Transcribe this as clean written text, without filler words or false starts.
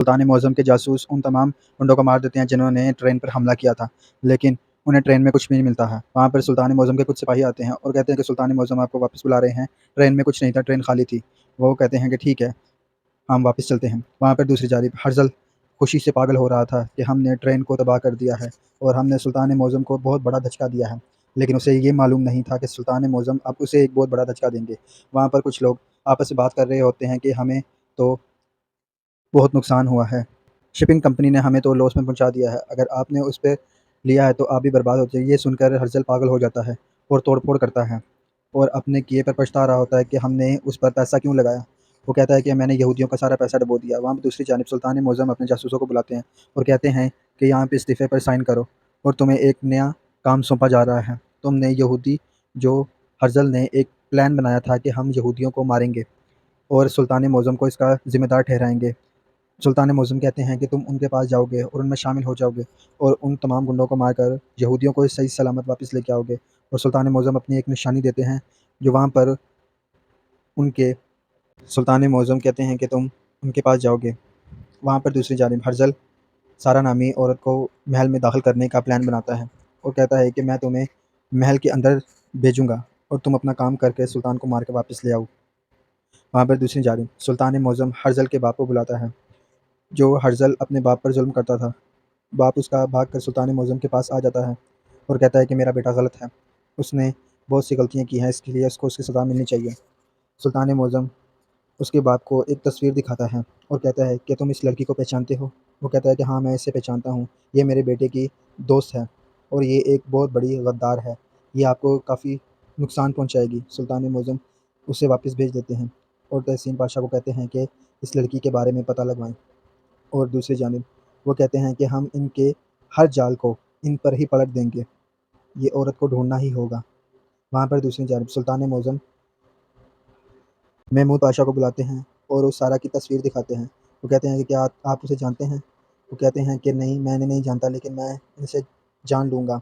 سلطان معظم کے جاسوس ان تمام گنڈوں کو مار دیتے ہیں جنہوں نے ٹرین پر حملہ کیا تھا، لیکن انہیں ٹرین میں کچھ بھی نہیں ملتا ہے۔ وہاں پر سلطان معظم کے کچھ سپاہی آتے ہیں اور کہتے ہیں کہ سلطان معظم آپ کو واپس بلا رہے ہیں، ٹرین میں کچھ نہیں تھا، ٹرین خالی تھی۔ وہ کہتے ہیں کہ ٹھیک ہے، ہم واپس چلتے ہیں۔ وہاں پر دوسری جانب ہرزل خوشی سے پاگل ہو رہا تھا کہ ہم نے ٹرین کو تباہ کر دیا ہے اور ہم نے سلطان معظم کو بہت بڑا دھچکا دیا ہے، لیکن اسے یہ معلوم نہیں تھا کہ سلطان معظم اب اسے ایک بہت بڑا دھچکا دیں گے۔ وہاں پر کچھ لوگ آپس میں بات کر رہے ہوتے ہیں کہ ہمیں تو بہت نقصان ہوا ہے، شپنگ کمپنی نے ہمیں تو لاس میں پہنچا دیا ہے، اگر آپ نے اس پہ لیا ہے تو آپ بھی برباد ہوتے ہیں۔ یہ سن کر ہرزل پاگل ہو جاتا ہے اور توڑ پھوڑ کرتا ہے اور اپنے کیے پر پچھتا رہا ہوتا ہے کہ ہم نے اس پر پیسہ کیوں لگایا۔ وہ کہتا ہے کہ میں نے یہودیوں کا سارا پیسہ ڈبو دیا۔ وہاں پہ دوسری جانب سلطان معظم اپنے جاسوسوں کو بلاتے ہیں اور کہتے ہیں کہ یہاں پہ استعفے پر سائن کرو اور تمہیں ایک نیا کام سونپا جا رہا ہے۔ تم نے یہودی جو ہرزل نے ایک پلان بنایا تھا کہ ہم یہودیوں کو ماریں گے اور سلطان معظم کو اس کا ذمہ دار ٹھہرائیں گے۔ سلطان معظم کہتے ہیں کہ تم ان کے پاس جاؤ گے اور ان میں شامل ہو جاؤ گے اور ان تمام گنڈوں کو مار کر یہودیوں کو صحیح سلامت واپس لے کے آؤ گے۔ اور سلطان معظم اپنی ایک نشانی دیتے ہیں جو وہاں پر ان کے سلطان معظم کہتے ہیں کہ تم ان کے پاس جاؤ گے۔ وہاں پر دوسری جانب ہرزل سارا نامی عورت کو محل میں داخل کرنے کا پلان بناتا ہے اور کہتا ہے کہ میں تمہیں محل کے اندر بھیجوں گا اور تم اپنا کام کر کے سلطان کو مار کے واپس لے آؤ۔ وہاں پر دوسری جانب سلطان معظم ہرزل کے باپ کو بلاتا ہے جو ہرزل اپنے باپ پر ظلم کرتا تھا۔ باپ اس کا بھاگ کر سلطان معظم کے پاس آ جاتا ہے اور کہتا ہے کہ میرا بیٹا غلط ہے، اس نے بہت سی غلطیاں کی ہیں، اس کے لیے اس کو اس کی سزا ملنی چاہیے۔ سلطان معظم اس کے باپ کو ایک تصویر دکھاتا ہے اور کہتا ہے کہ تم اس لڑکی کو پہچانتے ہو؟ وہ کہتا ہے کہ ہاں میں اسے پہچانتا ہوں، یہ میرے بیٹے کی دوست ہے اور یہ ایک بہت بڑی غدار ہے، یہ آپ کو کافی نقصان پہنچائے گی۔ سلطان معظم اسے واپس بھیج دیتے ہیں اور تحسین پاشا کو کہتے ہیں کہ اس لڑکی کے بارے میں پتہ لگوائیں۔ اور دوسری جانب وہ کہتے ہیں کہ ہم ان کے ہر جال کو ان پر ہی پلٹ دیں گے، یہ عورت کو ڈھونڈنا ہی ہوگا۔ وہاں پر دوسری جانب سلطان معظم محمود پاشا کو بلاتے ہیں اور اس سارا کی تصویر دکھاتے ہیں۔ وہ کہتے ہیں کہ کیا آپ اسے جانتے ہیں؟ وہ کہتے ہیں کہ نہیں، میں نے نہیں جانتا، لیکن میں اسے جان لوں گا۔